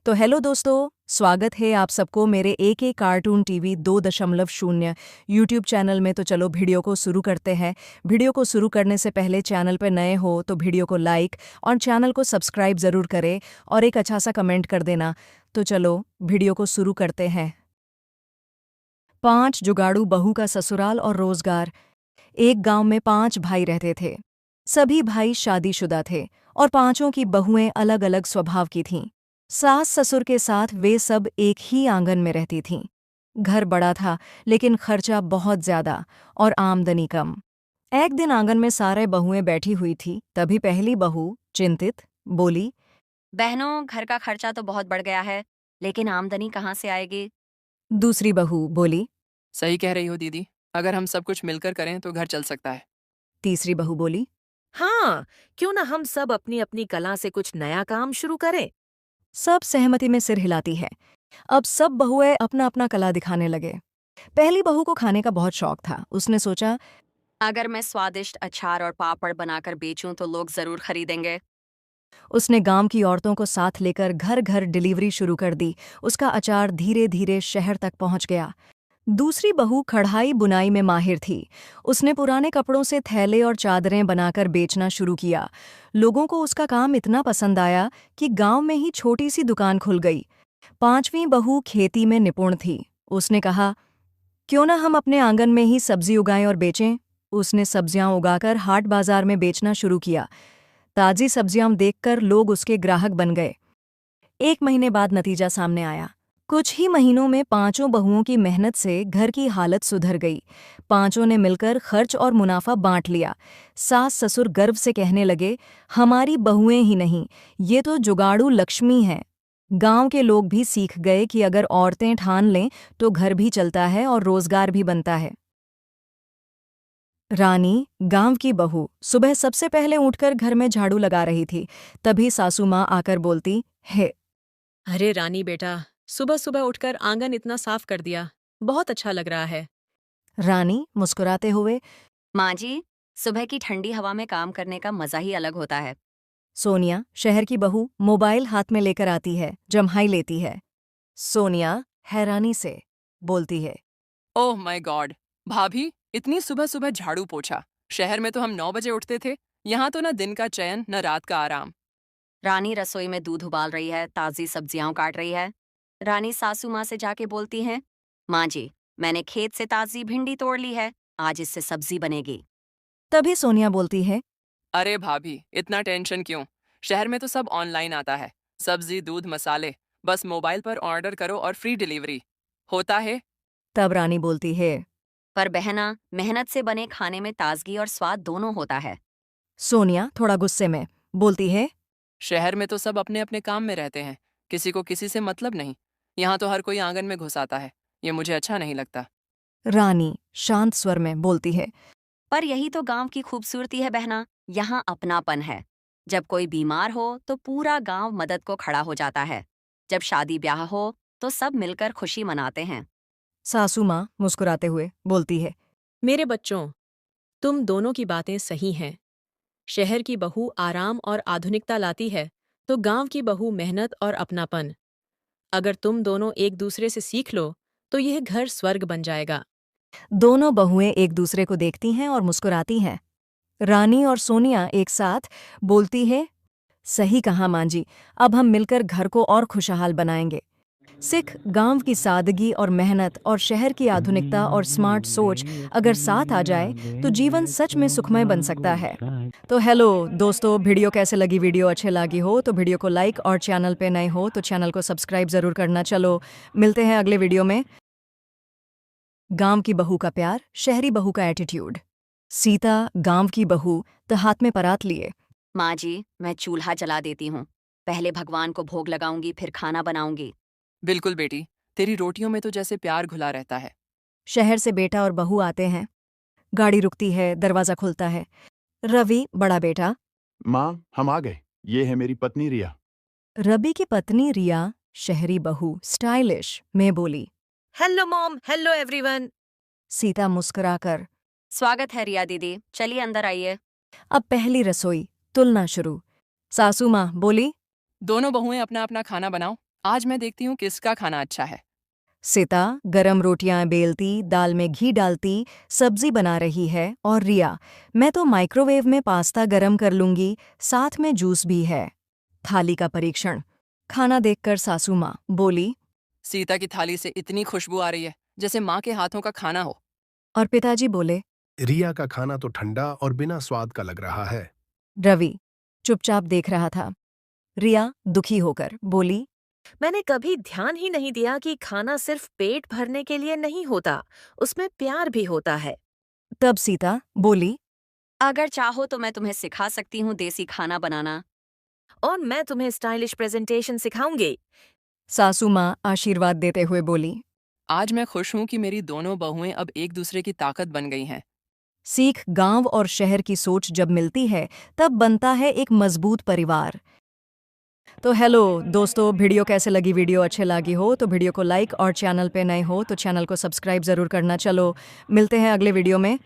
तो हेलो दोस्तों, स्वागत है आप सबको मेरे एक एक कार्टून टीवी 2.0 यूट्यूब चैनल में। तो चलो वीडियो को शुरू करते हैं। वीडियो को शुरू करने से पहले चैनल पर नए हो तो वीडियो को लाइक और चैनल को सब्सक्राइब ज़रूर करें और एक अच्छा सा कमेंट कर देना। तो चलो वीडियो को शुरू करते हैं। 5 जुगाड़ू बहू का ससुराल और रोजगार। एक गांव में 5 भाई रहते थे। सभी भाई शादीशुदा थे और पांचों की बहुएं अलग अलग स्वभाव की थीं। सास ससुर के साथ वे सब एक ही आंगन में रहती थीं। घर बड़ा था लेकिन खर्चा बहुत ज्यादा और आमदनी कम। एक दिन आंगन में सारे बहुएं बैठी हुई थी, तभी पहली बहू चिंतित बोली। बहनों, घर का खर्चा तो बहुत बढ़ गया है, लेकिन आमदनी कहाँ से आएगी? दूसरी बहू बोली। सही कह रही हो दीदी। अगर हम सब कुछ मिलकर करें तो घर चल सकता है। तीसरी बहू बोली। हाँ, क्यों ना हम सब अपनी अपनी कला से कुछ नया काम शुरू करें। सब सहमति में सिर हिलाती है। अब सब बहुएं अपना अपना कला दिखाने लगे। पहली बहू को खाने का बहुत शौक था। उसने सोचा, अगर मैं स्वादिष्ट अचार और पापड़ बनाकर बेचूं तो लोग जरूर खरीदेंगे। उसने गांव की औरतों को साथ लेकर घर घर डिलीवरी शुरू कर दी। उसका अचार धीरे धीरे शहर तक पहुंच गया। दूसरी बहू कढ़ाई बुनाई में माहिर थी। उसने पुराने कपड़ों से थैले और चादरें बनाकर बेचना शुरू किया। लोगों को उसका काम इतना पसंद आया कि गांव में ही छोटी सी दुकान खुल गई। पांचवीं बहू खेती में निपुण थी। उसने कहा, क्यों ना हम अपने आंगन में ही सब्जी उगाएं और बेचें। उसने सब्जियां उगाकर हाट बाजार में बेचना शुरू किया। ताजी सब्जियां देखकर लोग उसके ग्राहक बन गए। 1 महीने बाद नतीजा सामने आया। कुछ ही महीनों में पांचों बहुओं की मेहनत से घर की हालत सुधर गई। पांचों ने मिलकर खर्च और मुनाफा बांट लिया। सास ससुर गर्व से कहने लगे, हमारी बहुएं ही नहीं, ये तो जुगाड़ू लक्ष्मी हैं। गांव के लोग भी सीख गए कि अगर औरतें ठान लें तो घर भी चलता है और रोजगार भी बनता है। रानी, गांव की बहू, सुबह सबसे पहले उठकर घर में झाड़ू लगा रही थी। तभी सासू माँ आकर बोलती है, अरे रानी बेटा, सुबह सुबह उठकर आंगन इतना साफ कर दिया, बहुत अच्छा लग रहा है। रानी मुस्कुराते हुए। माँ जी, सुबह की ठंडी हवा में काम करने का मजा ही अलग होता है। सोनिया, शहर की बहू, मोबाइल हाथ में लेकर आती है, जम्हाई लेती है। सोनिया हैरानी से बोलती है, ओह माय गॉड, भाभी इतनी सुबह सुबह झाड़ू पोछा। शहर में तो हम 9 बजे उठते थे। यहाँ तो ना दिन का चैन न रात का आराम। रानी रसोई में दूध उबाल रही है, ताजी सब्जियां काट रही है। रानी सासू माँ से जाके बोलती हैं, माँ जी, मैंने खेत से ताजी भिंडी तोड़ ली है, आज इससे सब्जी बनेगी। तभी सोनिया बोलती है, अरे भाभी, इतना टेंशन क्यों? शहर में तो सब ऑनलाइन आता है। सब्जी, दूध, मसाले, बस मोबाइल पर ऑर्डर करो और फ्री डिलीवरी होता है। तब रानी बोलती है। पर बहना, मेहनत से बने खाने में ताजगी और स्वाद दोनों होता है। सोनिया थोड़ा गुस्से में बोलती है, शहर में तो सब अपने अपने काम में रहते हैं, किसी को किसी से मतलब नहीं। यहाँ तो हर कोई आंगन में घुस आता है। ये मुझे अच्छा नहीं लगता। रानी शांत स्वर में बोलती है, पर यही तो गांव की खूबसूरती है बहना, यहाँ अपनापन है। जब कोई बीमार हो तो पूरा गांव मदद को खड़ा हो जाता है। जब शादी ब्याह हो तो सब मिलकर खुशी मनाते हैं। सासू माँ मुस्कुराते हुए बोलती है, मेरे बच्चों, तुम दोनों की बातें सही हैं। शहर की बहू आराम और आधुनिकता लाती है, तो गांव की बहू मेहनत और अपनापन। अगर तुम दोनों एक दूसरे से सीख लो तो यह घर स्वर्ग बन जाएगा। दोनों बहुएं एक दूसरे को देखती हैं और मुस्कुराती हैं। रानी और सोनिया एक साथ बोलती है, सही कहा मां जी, अब हम मिलकर घर को और खुशहाल बनाएंगे। सिख गांव की सादगी और मेहनत और शहर की आधुनिकता और स्मार्ट सोच अगर साथ आ जाए तो जीवन सच में सुखमय बन सकता है। तो हेलो दोस्तों, वीडियो कैसे लगी? वीडियो अच्छे लगी हो तो वीडियो को लाइक और चैनल पे नए हो तो चैनल को सब्सक्राइब जरूर करना। चलो मिलते हैं अगले वीडियो में। गांव की बहू का प्यार, शहरी बहू का एटीट्यूड। सीता गांव की बहू तो हाथ में परात लिए। माँ जी, मैं चूल्हा जला देती हूँ। पहले भगवान को भोग लगाऊंगी, फिर खाना बनाऊंगी। बिल्कुल बेटी, तेरी रोटियों में तो जैसे प्यार घुला रहता है। शहर से बेटा और बहू आते हैं। गाड़ी रुकती है, दरवाजा खुलता है। रवि बड़ा बेटा। माँ, हम आ गए। ये है मेरी पत्नी रिया। रवि की पत्नी रिया शहरी बहू स्टाइलिश में बोली। Hello mom, hello everyone. Sita मुस्कुराकर। स्वागत है रिया दीदी, चलिए अंदर आइए। अब पहली रसोई तुलना शुरू। सासू माँ बोली, दोनों बहुएं अपना अपना खाना बनाओ। आज मैं देखती हूँ किसका खाना अच्छा है। सीता गरम रोटियां बेलती, दाल में घी डालती, सब्जी बना रही है। और रिया, मैं तो माइक्रोवेव में पास्ता गरम कर लूंगी, साथ में जूस भी है। थाली का परीक्षण। खाना देखकर सासू माँ बोली। सीता की थाली से इतनी खुशबू आ रही है जैसे माँ के हाथों का खाना हो। और पिताजी बोले। रिया का खाना तो ठंडा और बिना स्वाद का लग रहा है। रवि चुपचाप देख रहा था। रिया दुखी होकर बोली। मैंने कभी ध्यान ही नहीं दिया कि खाना सिर्फ पेट भरने के लिए नहीं होता, उसमें प्यार भी होता है। तब सीता बोली। अगर चाहो तो मैं तुम्हें सिखा सकती हूँ देसी खाना बनाना। और मैं तुम्हें स्टाइलिश प्रेजेंटेशन सिखाऊंगी। सासू माँ आशीर्वाद देते हुए बोली। आज मैं खुश हूँ कि मेरी दोनों बहुएं अब एक दूसरे की ताकत बन गई हैं। सीख गांव और शहर की सोच जब मिलती है तब बनता है एक मजबूत परिवार। तो हेलो दोस्तों, वीडियो अच्छे लगी हो तो वीडियो को लाइक और चैनल पे नए हो तो चैनल को सब्सक्राइब ज़रूर करना। चलो मिलते हैं अगले वीडियो में।